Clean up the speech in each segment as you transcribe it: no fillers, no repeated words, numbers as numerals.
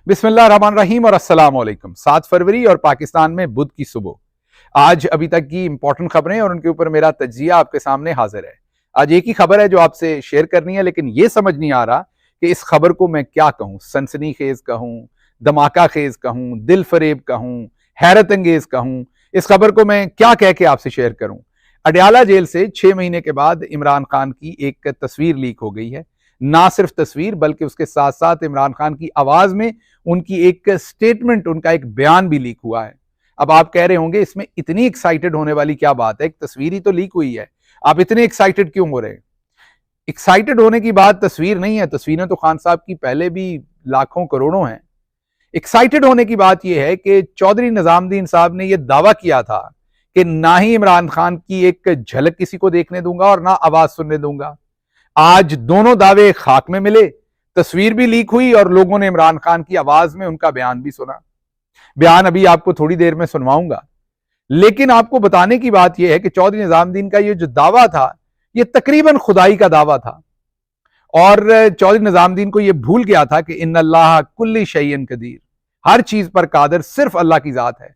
बिस्मिल्लाहिर्रहमानिर्रहीम और अस्सलाम वालेकुम। 7 फरवरी और पाकिस्तान में बुध की सुबह। आज अभी तक की इंपॉर्टेंट खबरें और उनके ऊपर मेरा तज्जिया आपके सामने हाजिर है। आज एक ही खबर है जो आपसे शेयर करनी है, लेकिन यह समझ नहीं आ रहा कि इस खबर को मैं क्या कहूं। सनसनीखेज कहूं, धमाका खेज कहूं, दिल फरेब कहूं, हैरत अंगेज कहूं, इस खबर को मैं क्या कह के आपसे शेयर करूं। अडयाला जेल से 6 महीने के बाद इमरान खान की एक तस्वीर लीक हो गई है। ना सिर्फ तस्वीर बल्कि उसके साथ साथ इमरान खान की आवाज में उनकी एक स्टेटमेंट, उनका एक बयान भी लीक हुआ है। अब आप कह रहे होंगे इसमें इतनी एक्साइटेड होने वाली क्या बात है, एक तस्वीर ही तो लीक हुई है, आप इतने एक्साइटेड क्यों हो रहे हैं? एक्साइटेड होने की बात तस्वीर नहीं है, तस्वीरें तो खान साहब की पहले भी लाखों करोड़ों हैं। एक्साइटेड होने की बात यह है कि चौधरी निजामुद्दीन साहब ने यह दावा किया था कि ना ही इमरान खान की एक झलक किसी को देखने दूंगा और ना आवाज सुनने दूंगा। आज दोनों दावे खाक में मिले, तस्वीर भी लीक हुई और लोगों ने इमरान खान की आवाज में उनका बयान भी सुना। बयान अभी आपको थोड़ी देर में सुनवाऊंगा, लेकिन आपको बताने की बात यह है कि चौधरी निजामुद्दीन का यह जो दावा था, यह तकरीबन खुदाई का दावा था और चौधरी निजामुद्दीन को यह भूल गया था कि इन्नल्लाह कुल्ली शैइन कदीर, हर चीज पर कादिर सिर्फ अल्लाह की जात है।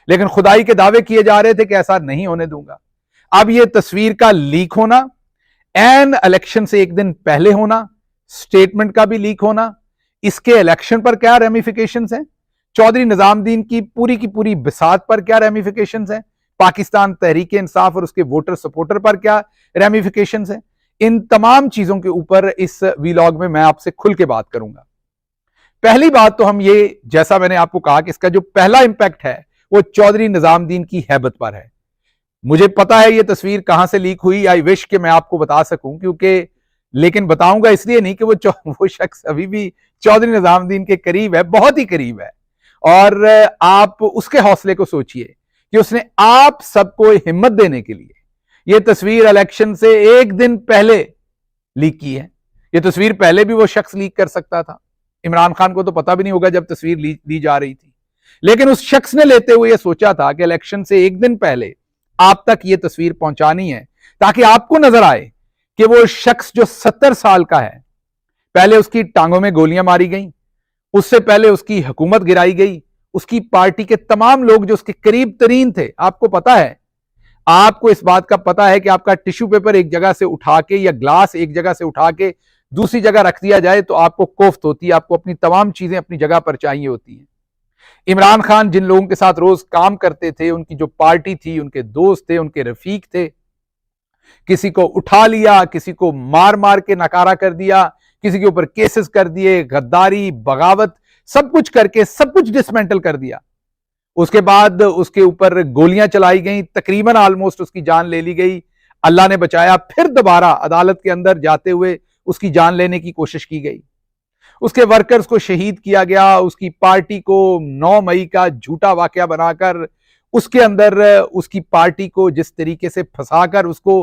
लेकिन खुदाई के दावे किए जा रहे थे कि ऐसा नहीं होने दूंगा। अब यह तस्वीर का लीक होना, एन इलेक्शन से एक दिन पहले होना, स्टेटमेंट का भी लीक होना, इसके इलेक्शन पर क्या रेमिफिकेशंस हैं, चौधरी निजामुद्दीन की पूरी बिसात पर क्या रेमिफिकेशंस हैं, पाकिस्तान तहरीक इंसाफ और उसके वोटर सपोर्टर पर क्या रेमिफिकेशंस हैं, इन तमाम चीजों के ऊपर इस वीलॉग में मैं आपसे खुल के बात करूंगा। पहली बात तो हम ये, जैसा मैंने आपको कहा कि इसका जो पहला इंपैक्ट है वो चौधरी निजामुद्दीन की हैबत पर है। मुझे पता है ये तस्वीर कहां से लीक हुई, आई विश कि मैं आपको बता सकूं, क्योंकि लेकिन बताऊंगा इसलिए नहीं कि वो शख्स अभी भी चौधरी निजामुद्दीन के करीब है, बहुत ही करीब है। और आप उसके हौसले को सोचिए कि उसने आप सबको हिम्मत देने के लिए यह तस्वीर इलेक्शन से एक दिन पहले लीक की है। यह तस्वीर पहले भी वो शख्स लीक कर सकता था, इमरान खान को तो पता भी नहीं होगा जब तस्वीर ली जा रही थी। लेकिन उस शख्स ने लेते हुए यह सोचा था कि इलेक्शन से एक दिन पहले आप तक यह तस्वीर पहुंचानी है, ताकि आपको नजर आए कि वो शख्स जो 70 साल का है, पहले उसकी टांगों में गोलियां मारी गई, उससे पहले उसकी हुकूमत गिराई गई, उसकी पार्टी के तमाम लोग जो उसके करीब तरीन थे, आपको पता है, आपको इस बात का पता है कि आपका टिश्यू पेपर एक जगह से उठा के या ग्लास एक जगह से उठा के दूसरी जगह रख दिया जाए तो आपको कोफ्त होती है, आपको अपनी तमाम चीजें अपनी जगह पर चाहिए होती हैं। इमरान खान जिन लोगों के साथ रोज काम करते थे, उनकी जो पार्टी थी, उनके दोस्त थे, उनके रफीक थे, किसी को उठा लिया, किसी को मार मार के नकारा कर दिया, किसी के ऊपर केसेस कर दिए, गद्दारी, बगावत, सब कुछ करके सब कुछ डिसमेंटल कर दिया। उसके बाद उसके ऊपर गोलियां चलाई गई, तकरीबन ऑलमोस्ट उसकी जान ले ली गई, अल्लाह ने बचाया। फिर दोबारा अदालत के अंदर जाते हुए उसकी जान लेने की कोशिश की गई, उसके वर्कर्स को शहीद किया गया, उसकी पार्टी को 9 मई का झूठा वाकया बनाकर उसके अंदर उसकी पार्टी को जिस तरीके से फंसाकर उसको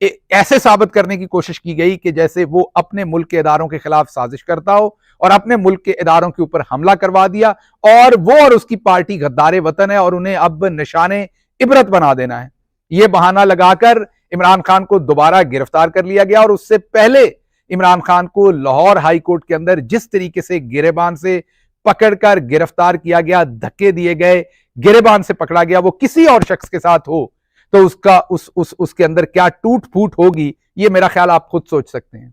ऐसे साबित करने की कोशिश की गई कि जैसे वो अपने मुल्क के इदारों के खिलाफ साजिश करता हो और अपने मुल्क के इदारों के ऊपर हमला करवा दिया, और वो और उसकी पार्टी गद्दारे वतन है और उन्हें अब निशाने इबरत बना देना है। यह बहाना लगाकर इमरान खान को दोबारा गिरफ्तार कर लिया गया और उससे पहले इमरान खान को लाहौर हाई कोर्ट के अंदर जिस तरीके से गिरेबान से पकड़कर गिरफ्तार किया गया, धक्के दिए गए, गिरेबान से पकड़ा गया, वो किसी और शख्स के साथ हो तो उसका उसके अंदर क्या टूट फूट होगी, ये मेरा ख्याल आप खुद सोच सकते हैं।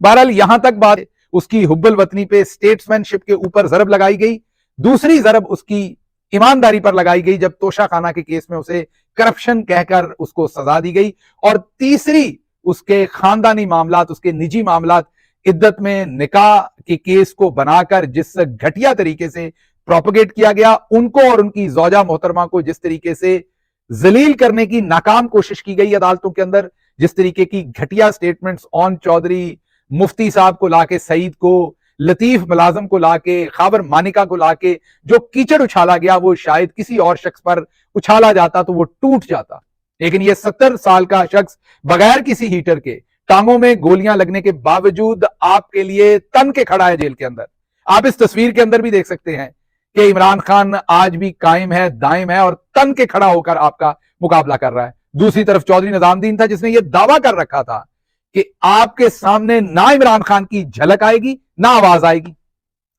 बहरहाल यहां तक बात, उसकी हुब्बुल वतनी पे स्टेट्समैनशिप के ऊपर जरब लगाई गई, दूसरी जरब उसकी ईमानदारी पर लगाई गई जब तोशा खाना के केस में उसे करप्शन कहकर उसको सजा दी गई, और तीसरी उसके खानदानी मामलात, उसके निजी मामलात, इद्दत में निकाह के केस को बनाकर जिस घटिया तरीके से प्रोपगेट किया गया, उनको और उनकी जौजा मोहतरमा को जिस तरीके से जलील करने की नाकाम कोशिश की गई अदालतों के अंदर, जिस तरीके की घटिया स्टेटमेंट्स ऑन चौधरी, मुफ्ती साहब को लाके, सईद को, लतीफ मुलाजम को लाके, खाबर मानिका को लाके जो कीचड़ उछाला गया, वो शायद किसी और शख्स पर उछाला जाता तो वो टूट जाता। लेकिन ये 70 साल का शख्स बगैर किसी हीटर के, टांगों में गोलियां लगने के बावजूद आपके लिए तन के खड़ा है जेल के अंदर। आप इस तस्वीर के अंदर भी देख सकते हैं कि इमरान खान आज भी कायम है, दायम है और तन के खड़ा होकर आपका मुकाबला कर रहा है। दूसरी तरफ चौधरी निजामुद्दीन था जिसने यह दावा कर रखा था कि आपके सामने ना इमरान खान की झलक आएगी ना आवाज आएगी।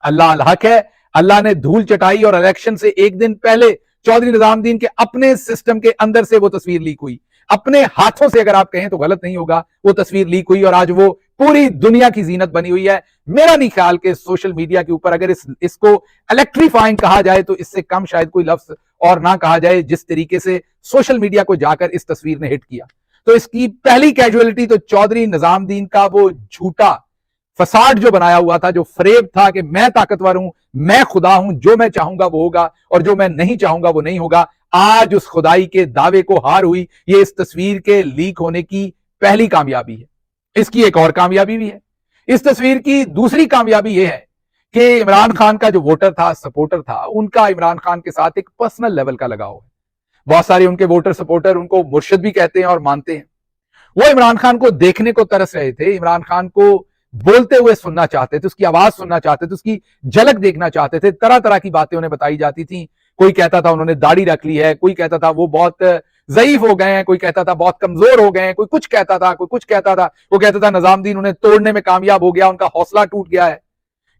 अल्लाह अल हक है, अल्लाह ने धूल चटाई और इलेक्शन से एक दिन पहले चौधरी निजामुद्दीन के अपने सिस्टम के अंदर से वो तस्वीर लीक हुई, अपने हाथों से, अगर आप कहें तो गलत नहीं होगा, वो तस्वीर लीक हुई और आज वो पूरी दुनिया की जीनत बनी हुई है। मेरा नहीं ख्याल कि सोशल मीडिया के ऊपर अगर इसको इलेक्ट्रीफाइंग कहा जाए तो इससे कम शायद कोई लफ्ज और ना कहा जाए, जिस तरीके से सोशल मीडिया को जाकर इस तस्वीर ने हिट किया। तो इसकी पहली कैजुअलिटी तो चौधरी निजामुद्दीन का वो झूठा फसाड जो बनाया हुआ था, जो फ्रेब था कि मैं ताकतवर हूं, मैं खुदा हूं, जो मैं चाहूंगा वो होगा और जो मैं नहीं चाहूंगा वो नहीं होगा। आज उस खुदाई के दावे को हार हुई। ये इस तस्वीर के लीक होने की पहली कामयाबी है। इसकी एक और कामयाबी भी है। इस तस्वीर की दूसरी कामयाबी यह है कि इमरान खान का जो वोटर था, सपोर्टर था, उनका इमरान खान के साथ एक पर्सनल लेवल का लगाव है। बहुत सारे उनके वोटर सपोर्टर उनको मुर्शिद भी कहते हैं और मानते हैं। वो इमरान खान को देखने को तरस रहे थे, इमरान खान को बोलते हुए सुनना चाहते थे, उसकी आवाज सुनना चाहते थे, उसकी झलक देखना चाहते थे। तरह तरह की बातें उन्हें बताई जाती थी। कोई कहता था उन्होंने दाढ़ी रख ली है, कोई कहता था वो बहुत ज़ईफ हो गए हैं, कोई कहता था बहुत कमजोर हो गए हैं, कोई कुछ कहता था, कोई कुछ कहता था। वो कहता था निजामुद्दीन उन्हें तोड़ने में कामयाब हो गया, उनका हौसला टूट गया है।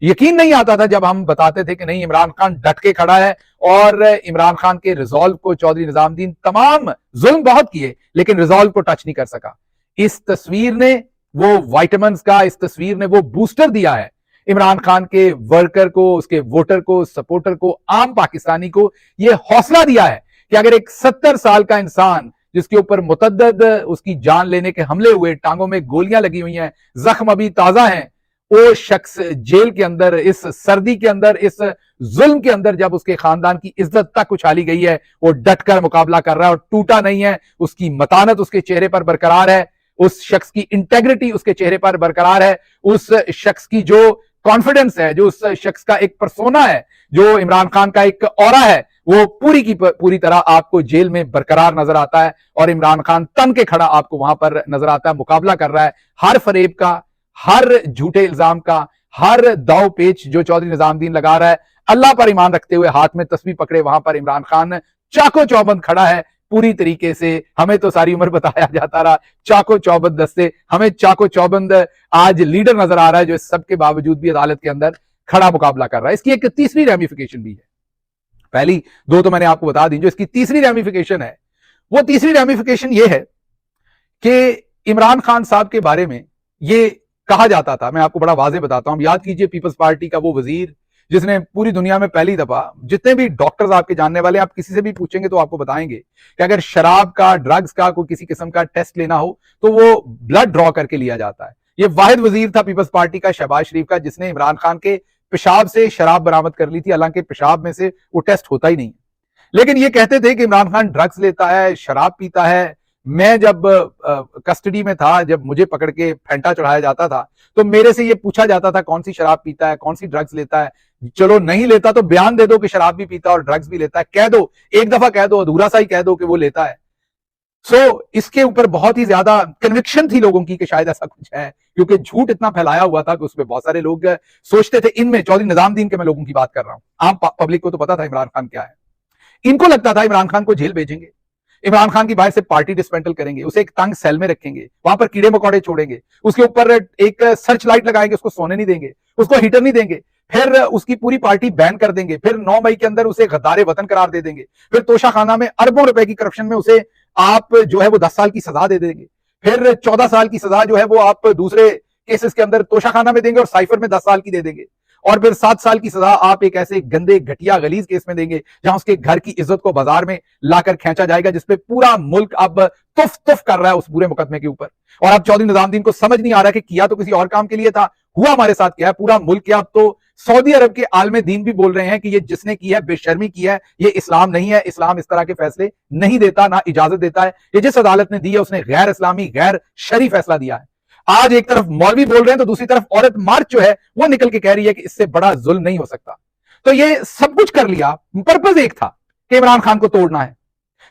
यकीन नहीं आता था जब हम बताते थे कि नहीं, इमरान खान डट के खड़ा है और इमरान खान के रिजॉल्व को चौधरी निजामुद्दीन तमाम जुल्म बहुत किए लेकिन रिजॉल्व को टच नहीं कर सका। इस तस्वीर ने वो वाइटामिन का, इस तस्वीर ने वो बूस्टर दिया है इमरान खान के वर्कर को, उसके वोटर को, सपोर्टर को, आम पाकिस्तानी को। यह हौसला दिया है कि अगर एक 70 साल का इंसान जिसके ऊपर मुतद्दद उसकी जान लेने के हमले हुए, टांगों में गोलियां लगी हुई हैं, जख्म अभी ताजा हैं, वो शख्स जेल के अंदर, इस सर्दी के अंदर, इस जुल्म के अंदर, जब उसके खानदान की इज्जत तक उछाली गई है, वो डटकर मुकाबला कर रहा है और टूटा नहीं है। उसकी मतानत उसके चेहरे पर बरकरार है, उस शख्स की इंटेग्रिटी उसके चेहरे पर बरकरार है, उस शख्स की जो कॉन्फिडेंस है, जो उस शख्स का एक पर्सोना है, जो इमरान खान का एक ऑरा है, वो पूरी की पूरी तरह आपको जेल में बरकरार नजर आता है और इमरान खान तन के खड़ा आपको वहां पर नजर आता है, मुकाबला कर रहा है हर फरेब का, हर झूठे इल्जाम का, हर दाव पेच जो चौधरी निजामुद्दीन लगा रहा है। अल्लाह पर ईमान रखते हुए हाथ में तस्बीह पकड़े वहां पर इमरान खान चाको चौबंद खड़ा है पूरी तरीके से। हमें तो सारी उम्र बताया जाता रहा चाको चौबंद दस्ते, हमें चाको चौबंद आज लीडर नजर आ रहा है जो इस सब के बावजूद भी अदालत के अंदर खड़ा मुकाबला कर रहा है। इसकी एक तीसरी रेमिफिकेशन भी है। पहली दो तो मैंने आपको बता दी, जो इसकी तीसरी रेमिफिकेशन है, वो तीसरी रेमिफिकेशन ये है कि इमरान खान साहब के बारे में ये कहा जाता था, मैं आपको बड़ा वाज़ेह बताता हूं। याद कीजिए पीपल्स पार्टी का वो वजीर जिसने पूरी दुनिया में पहली दफा, जितने भी डॉक्टर्स आपके जानने वाले, आप किसी से भी पूछेंगे तो आपको बताएंगे कि अगर शराब का, ड्रग्स का कोई किसी किस्म का टेस्ट लेना हो तो वो ब्लड ड्रॉ करके लिया जाता है। ये वाहिद वजीर था पीपल्स पार्टी का, शहबाज शरीफ का, जिसने इमरान खान के पेशाब से शराब बरामद कर ली थी। हालांकि पेशाब में से वो टेस्ट होता ही नहीं, लेकिन ये कहते थे कि इमरान खान ड्रग्स लेता है, शराब पीता है। मैं जब कस्टडी में था, जब मुझे पकड़ के फेंटा चढ़ाया जाता था तो मेरे से ये पूछा जाता था कौन सी शराब पीता है, कौन सी ड्रग्स लेता है। चलो नहीं लेता तो बयान दे दो कि शराब भी पीता और ड्रग्स भी लेता है, कह दो, एक दफा कह दो, अधूरा सा ही कह दो कि वो लेता है। इसके ऊपर बहुत ही ज्यादा कन्विक्शन थी लोगों की कि शायद ऐसा कुछ है, क्योंकि झूठ इतना फैलाया हुआ था कि उसमें बहुत सारे लोग सोचते थे, इनमें चौधरी निजामुद्दीन के मैं लोगों की बात कर रहा हूं, आम पब्लिक को तो पता था इमरान खान क्या है। इनको लगता था इमरान खान को जेल भेजेंगे, इमरान खान की बाहर से पार्टी डिसमेंटल करेंगे, उसे एक तंग सेल में रखेंगे, वहां पर कीड़े मकोड़े छोड़ेंगे, उसके ऊपर एक सर्च लाइट लगाएंगे, उसको सोने नहीं देंगे, उसको हीटर नहीं देंगे, फिर उसकी पूरी पार्टी बैन कर देंगे, फिर 9 मई के अंदर उसे गद्दारे वतन करार दे देंगे, फिर तोशाखाना में अरबों रुपए की करप्शन में उसे आप जो है वो 10 साल की सजा दे देंगे, फिर 14 साल की सजा जो है वो आप दूसरे केसेस के अंदर तोशाखाना में देंगे और साइफर में 10 साल की दे देंगे, और फिर 7 साल की सजा आप एक ऐसे गंदे घटिया गलीज केस में देंगे जहां उसके घर की इज्जत को बाजार में लाकर खींचा जाएगा, जिसपे पूरा मुल्क अब तुफ तुफ कर रहा है उस पूरे मुकदमे के ऊपर। और अब चौधरी निजामुद्दीन को समझ नहीं आ रहा कि किया तो किसी और काम के लिए था, हुआ हमारे साथ क्या है। पूरा मुल्क क्या, अब तो सऊदी अरब के आलमे दीन भी बोल रहे हैं कि ये जिसने की है बेशर्मी की है, ये इस्लाम नहीं है, इस्लाम इस तरह के फैसले नहीं देता, ना इजाजत देता है। ये जिस अदालत ने दी है उसने गैर इस्लामी, गैर शरी फैसला दिया है। आज एक तरफ मौलवी बोल रहे हैं तो दूसरी तरफ औरत मार्च जो है वो निकल के कह रही है कि इससे बड़ा जुल्म नहीं हो सकता। तो ये सब कुछ कर लिया, पर्पज एक था कि इमरान खान को तोड़ना है।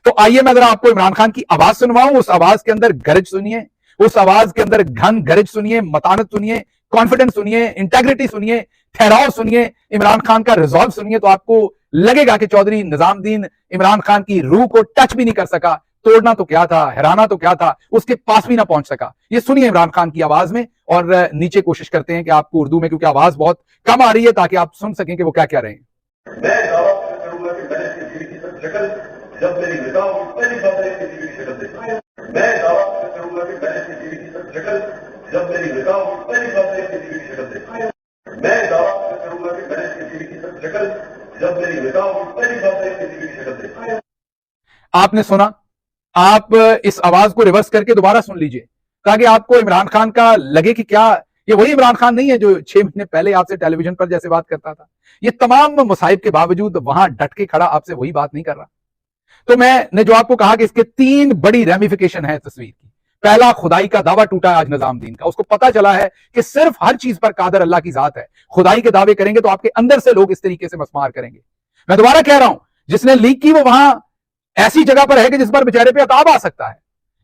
तो आइए मैं जरा आपको इमरान खान की आवाज सुनवाऊं, उस आवाज के अंदर गरज सुनिए, उस आवाज के अंदर घन गरज सुनिए, मतानत सुनिए, कॉन्फिडेंस सुनिए, इंटेग्रिटी सुनिए, ठहराव सुनिए, इमरान खान का रिजॉल्व सुनिए, तो आपको लगेगा कि चौधरी निजामुद्दीन इमरान खान की रूह को टच भी नहीं कर सका। तोड़ना तो क्या था, हराना तो क्या था, उसके पास भी ना पहुंच सका। ये सुनिए इमरान खान की आवाज में, और नीचे कोशिश करते हैं कि आपको उर्दू में, क्योंकि आवाज बहुत कम आ रही है, ताकि आप सुन सकें कि वो क्या कह रहे हैं। मैं दावा करूंगा कि मैंने किसी की शक्ल जब मेरी निगाह हुई पहली बार मैंने किसी की शक्ल देखी। मैं दावा करूंगा कि मैंने किसी की शक्ल जब मेरी निगाह हुई पहली बार मैंने किसी की शक्ल देखी। मैं दावा करूंगा कि मैंने किसी की शक्ल जब मेरी निगाह हुई पहली बार मैंने किसी की शक्ल देखी। आपने सुना, आप इस आवाज को रिवर्स करके दोबारा सुन लीजिए ताकि आपको इमरान खान का लगे कि क्या ये वही इमरान खान नहीं है जो 6 महीने पहले आपसे टेलीविजन पर जैसे बात करता था। ये तमाम मुसाइब के बावजूद वहां डट के खड़ा आपसे वही बात नहीं कर रहा। तो मैंने जो आपको कहा कि इसके 3 बड़ी रेमिफिकेशन है तस्वीर की। पहला, खुदाई का दावा टूटा आज निजामुद्दीन का। उसको पता चला है कि सिर्फ हर चीज पर कादर अल्लाह की जात है। खुदाई के दावे करेंगे तो आपके अंदर से लोग इस तरीके से मस्मार करेंगे। मैं दोबारा कह रहा हूं, जिसने लीक की वो वहां ऐसी जगह पर है कि जिस पर बेचारे पे अताब आ सकता है,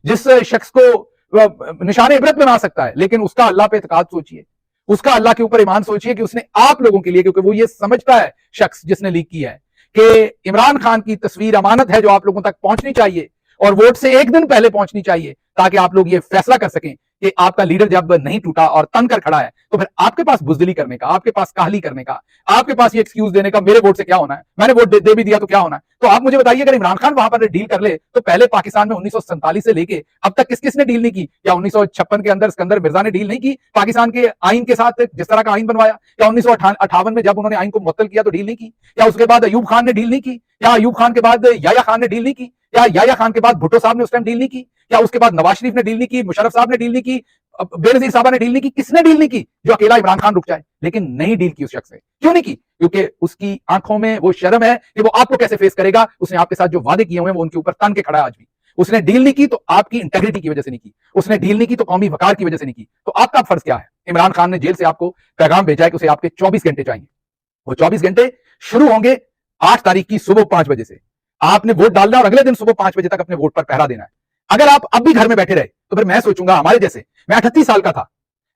जिस शख्स को निशाने इबरत बना सकता है, लेकिन उसका अल्लाह पे इत्काद सोचिए, उसका अल्लाह के ऊपर ईमान सोचिए कि उसने आप लोगों के लिए, क्योंकि वो ये समझता है शख्स जिसने लीक की है कि इमरान खान की तस्वीर अमानत है जो आप लोगों तक पहुंचनी चाहिए और वोट से एक दिन पहले पहुंचनी चाहिए ताकि आप लोग ये फैसला कर सकें कि आपका लीडर जब नहीं टूटा और तन कर खड़ा है तो फिर आपके पास बुजदिली करने का, आपके पास काहली करने का, आपके पास ये एक्सक्यूज देने का मेरे वोट से क्या होना है, मैंने वोट दे भी दिया तो क्या होना है। तो आप मुझे बताइए, अगर इमरान खान वहां पर डील कर ले तो पहले पाकिस्तान में 1947 से लेके अब तक किस किसने डील नहीं की? या 1956 के अंदर सिकंदर मिर्जा ने डील नहीं की पाकिस्तान के आइन के साथ, जिस तरह का आइन बनवाया? या 1958 में जब उन्होंने आइन को मुअत्तल किया तो डील नहीं की? या उसके बाद अयूब खान ने डील नहीं की? या अयूब खान के बाद याया खान ने डील नहीं की? या याया खान के बाद भुट्टो साहब ने उस टाइम डील नहीं की? या उसके बाद नवाज शरीफ ने डील नहीं की, मुशर्रफ साहब ने डील नहीं की, बेनजीर साहब ने डील नहीं की? किसने डील नहीं की जो अकेला इमरान खान रुक जाए? लेकिन नहीं डील की उस शख्स ने। क्यों नहीं की? क्योंकि उसकी आंखों में वो शर्म है कि वो आपको कैसे फेस करेगा। उसने आपके साथ जो वादे किए हुए हैं वो उनके ऊपर तन के खड़ा है आज भी। उसने डील नहीं की तो आपकी इंटेग्रिटी की वजह से नहीं की, उसने डील नहीं की तो कौमी वकार की वजह से नहीं की। तो आपका फर्ज क्या है? इमरान खान ने जेल से आपको पैगाम भेजा है कि उसे आपके 24 घंटे चाहिए। वो 24 घंटे शुरू होंगे 8 तारीख की सुबह 5 बजे से। आपने वोट डालना है और अगले दिन सुबह 5 बजे तक अपने वोट पर पहरा देना है। अगर आप अब भी घर में बैठे रहे तो फिर मैं सोचूंगा हमारे जैसे, मैं 38 साल का था,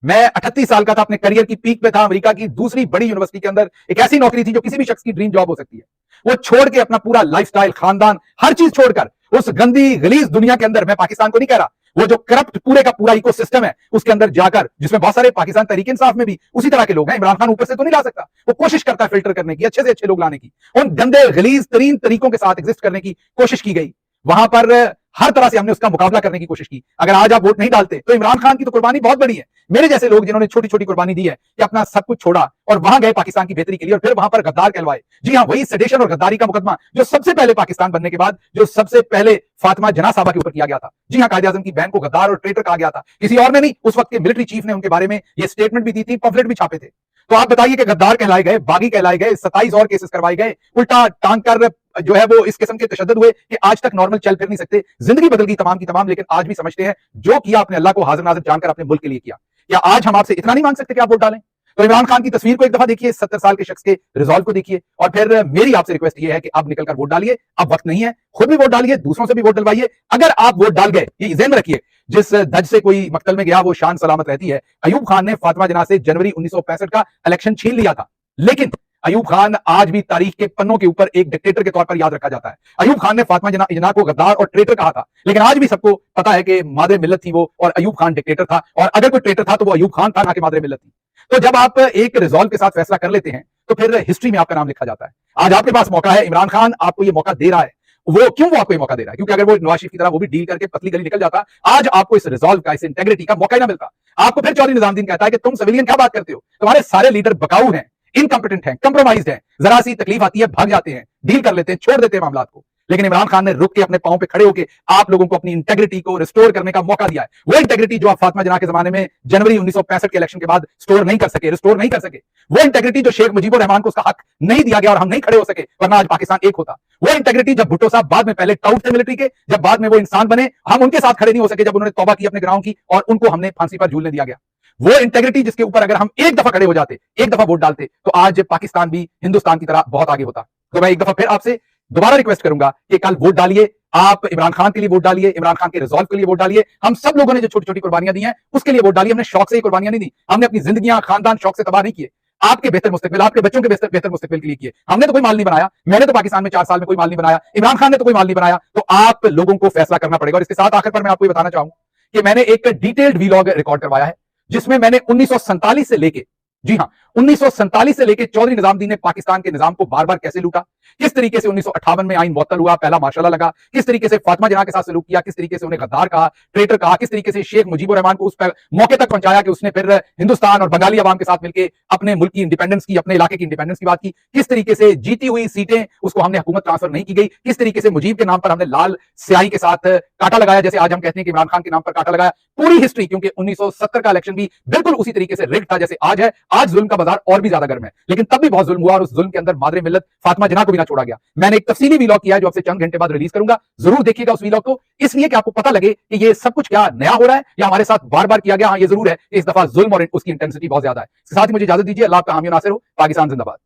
मैं 38 साल का था, अपने करियर की पीक पे था, अमेरिका की दूसरी बड़ी यूनिवर्सिटी के अंदर एक ऐसी नौकरी थी जो किसी भी शख्स की ड्रीम जॉब हो सकती है। वो छोड़ के अपना पूरा लाइफस्टाइल, खानदान, हर चीज छोड़कर उस गंदी गलीज दुनिया के अंदर, मैं पाकिस्तान को नहीं कह रहा, वो जो करप्ट पूरे का पूरा इकोसिस्टम है उसके अंदर जाकर, जिसमें बहुत सारे पाकिस्तान तहरीक इंसाफ में भी उसी तरह के लोग हैं, इमरान खान ऊपर से तो नहीं ला सकता, वो कोशिश करता है फिल्टर करने की, अच्छे से अच्छे लोग लाने की, उन गंदे गलीज तरीन तरीकों के साथ एग्जिस्ट करने की कोशिश की गई। वहां पर हर तरह से हमने उसका मुकाबला करने की कोशिश की। अगर आज आप वोट नहीं डालते तो इमरान खान की तो कुर्बानी बहुत बड़ी है। मेरे जैसे लोग जिन्होंने छोटी छोटी कुर्बानी दी है कि अपना सब कुछ छोड़ा और वहां गए पाकिस्तान की बेहतरी के लिए और फिर वहां पर गद्दार कहलवाए। जी हाँ, वही सेडेशन और गद्दारी का मुकदमा जो सबसे पहले पाकिस्तान बनने के बाद जो सबसे पहले फातिमा जना साहबा के ऊपर किया गया था। जी हाँ, कायदे आजम की बहन को गद्दार और ट्रेटर कहा गया था, किसी और ने नहीं। उस वक्त के मिलिट्री चीफ ने उनके बारे में ये स्टेटमेंट भी दी थी, पम्फलेट भी छापे थे। तो आप बताइए कि गद्दार कहलाए गए, बागी कहलाए गए, 27 और केसेस करवाए गए, उल्टा टांग कर जो है वो इस किस्म के तशद्दुद हुए कि आज तक नॉर्मल चल फिर नहीं सकते। जिंदगी बदल गई तमाम की तमाम, लेकिन आज भी समझते हैं जो किया अपने अल्लाह को हाजिर नाजिर जानकर अपने मुल्क के लिए किया। क्या आज हम आपसे इतना नहीं मांग सकते कि आप वोट डालें? तो इमरान खान की तस्वीर को एक दफा देखिए, 70 साल के शख्स के रिजॉल्व को देखिए, और फिर मेरी आपसे रिक्वेस्ट ये है कि आप निकलकर वोट डालिए। अब वक्त नहीं है, खुद भी वोट डालिए, दूसरों से भी वोट डलवाइए। अगर आप वोट डाल गए, ये ज़हन में रखिए, जिस धज से कोई मक्तल में गया वो शान सलामत रहती है। अयूब खान ने फातिमा जना से जनवरी 1965 का इलेक्शन छीन लिया था, लेकिन अयूब खान आज भी तारीख के पन्नों के ऊपर एक डिक्टेटर के तौर पर याद रखा जाता है। अयूब खान ने फातिमा जना को गद्दार और ट्रेटर कहा था, लेकिन आज भी सबको पता है कि मादरे मिल्लत थी वो और अयूब खान डिक्टेटर था, और अगर कोई ट्रेटर था तो वो अयूब खान था, ना कि मादरे मिल्लत थी। तो जब आप एक रिजॉल्व के साथ फैसला कर लेते हैं तो फिर हिस्ट्री में आपका नाम लिखा जाता है। आज आपके पास मौका है, इमरान खान आपको ये मौका दे रहा है। वो क्यों वो आपको ये मौका दे रहा है? क्योंकि अगर वो नवाज शरीफ की तरह वो भी डील करके पतली गली निकल जाता, आज आपको इस रिजॉल्व का, इस इंटेग्रिटी का मौका ही ना मिलता। आपको फिर चौधरी निजामुद्दीन कहता है कि तुम सिविलियन क्या बात करते हो, तुम्हारे सारे लीडर बकाऊ हैं, इनकम्पिटेंट हैं, कंप्रोमाइज्ड हैं, जरा सी तकलीफ आती है भाग जाते हैं, डील कर लेते हैं, छोड़ देते हैं मामला को। लेकिन इमरान खान ने रुक के अपने पांव पे खड़े होकर आप लोगों को अपनी इंटेग्रिटी को रिस्टोर करने का मौका दिया है। वो इंटेग्रिटी जो आप फातिमा जना के जमाने में जनवरी 1965 के इलेक्शन के बाद स्टोर नहीं कर सके, रिस्टोर नहीं कर सके, वो इंटेग्रिटी जो शेख मुजीबुर रहमान को उसका हक नहीं दिया गया और हम नहीं खड़े हो सके, वरना आज पाकिस्तान एक होता। वो इंटेग्रिटी जब भुट्टो साहब बाद में, पहले टाउट थे मिलिट्री के, जब बाद में वो इंसान बने, हम उनके साथ खड़े नहीं हो सके जब उन्होंने तौबा की अपने गुनाहों की और उनको हमने फांसी पर झूलने दिया गया। वो इंटेग्रिटी जिसके ऊपर अगर हम एक दफा खड़े हो जाते, एक दफा वोट डालते, तो आज पाकिस्तान भी हिंदुस्तान की तरह बहुत आगे होता। तो मैं एक दफा फिर आपसे दोबारा रिक्वेस्ट करूंगा कि कल वोट डालिए, आप इमरान खान के लिए वोट डालिए, इमरान खान के रिजॉल्व के लिए वोट डालिए। हम सब लोगों ने जो छोटी छोटी कुर्बानियां दी हैं उसके लिए वोट डालिए। हमने शौक से ही कुर्बानियां नहीं दी, हमने अपनी जिंदगियां, खानदान शौक से तबाह नहीं किए। आपके बेहतर मुस्तकबिल, आपके बच्चों के बेहतर मुस्तकबिल के लिए किए। हमने तो कोई माल नहीं बनाया, मैंने तो पाकिस्तान में 4 साल में कोई माल नहीं बनाया, इमरान खान ने तो कोई माल नहीं बनाया। तो आप लोगों को फैसला करना पड़ेगा। और इसके साथ आखिर पर मैं आपको बताना चाहूंगा कि मैंने एक डिटेल्ड वीलॉग रिकॉर्ड करवाया है जिसमें मैंने 1947 से लेके जी हां, 1947 से लेकर चौधरी निजामुद्दीन ने पाकिस्तान के निजाम को बार बार कैसे लूटा, किस तरीके से 1958 में आइन मुअत्तल हुआ, पहला मार्शल लॉ लगा, किस तरीके से फातिमा जना के साथ सलूक किया, किस तरीके से उन्हें गद्दार कहा, ट्रेटर कहा, किस तरीके से शेख मुजीबुर रहमान को उस पर मौके तक पहुंचाया कि उसने फिर हिंदुस्तान और बंगाली अवाम के साथ मिलकर अपने मुल्क की इंडिपेंडेंस की, अपने इलाके की इंडिपेंडेंस की बात की, किस तरीके से जीती हुई सीटें उसको हमने हुकूमत ट्रांसफर नहीं की गई, किस तरीके से मुजीब के नाम पर हमने लाल स्याही के साथ कांटा लगाया, जैसे आज हम कहते हैं कि इमरान खान के नाम पर कांटा लगाया। पूरी हिस्ट्री, क्योंकि 1970 का इलेक्शन भी बिल्कुल उसी तरीके से रिग्ड था जैसे आज है। आज जुल्म का बाजार और भी ज्यादा गर्म है, लेकिन तब भी बहुत जुल्म हुआ और उस जुल्म के अंदर मादरे मिल्लत फातिमा जना को भी ना छोड़ा गया। मैंने एक तफसीली वीलॉग किया है जो आपसे चंद घंटे बाद रिलीज करूंगा, जरूर देखिएगा उस वीलॉग को, इसलिए कि आपको पता लगे कि ये सब कुछ क्या नया हो रहा है या हमारे साथ बार बार किया गया। हाँ, ये जरूर है इस दफा जुल्म और उसकी इंटेंसिटी बहुत ज्यादा है। साथ ही मुझे इजाजत दीजिए। अल्लाह आपका हामी नासिर हो। पाकिस्तान जिंदाबाद।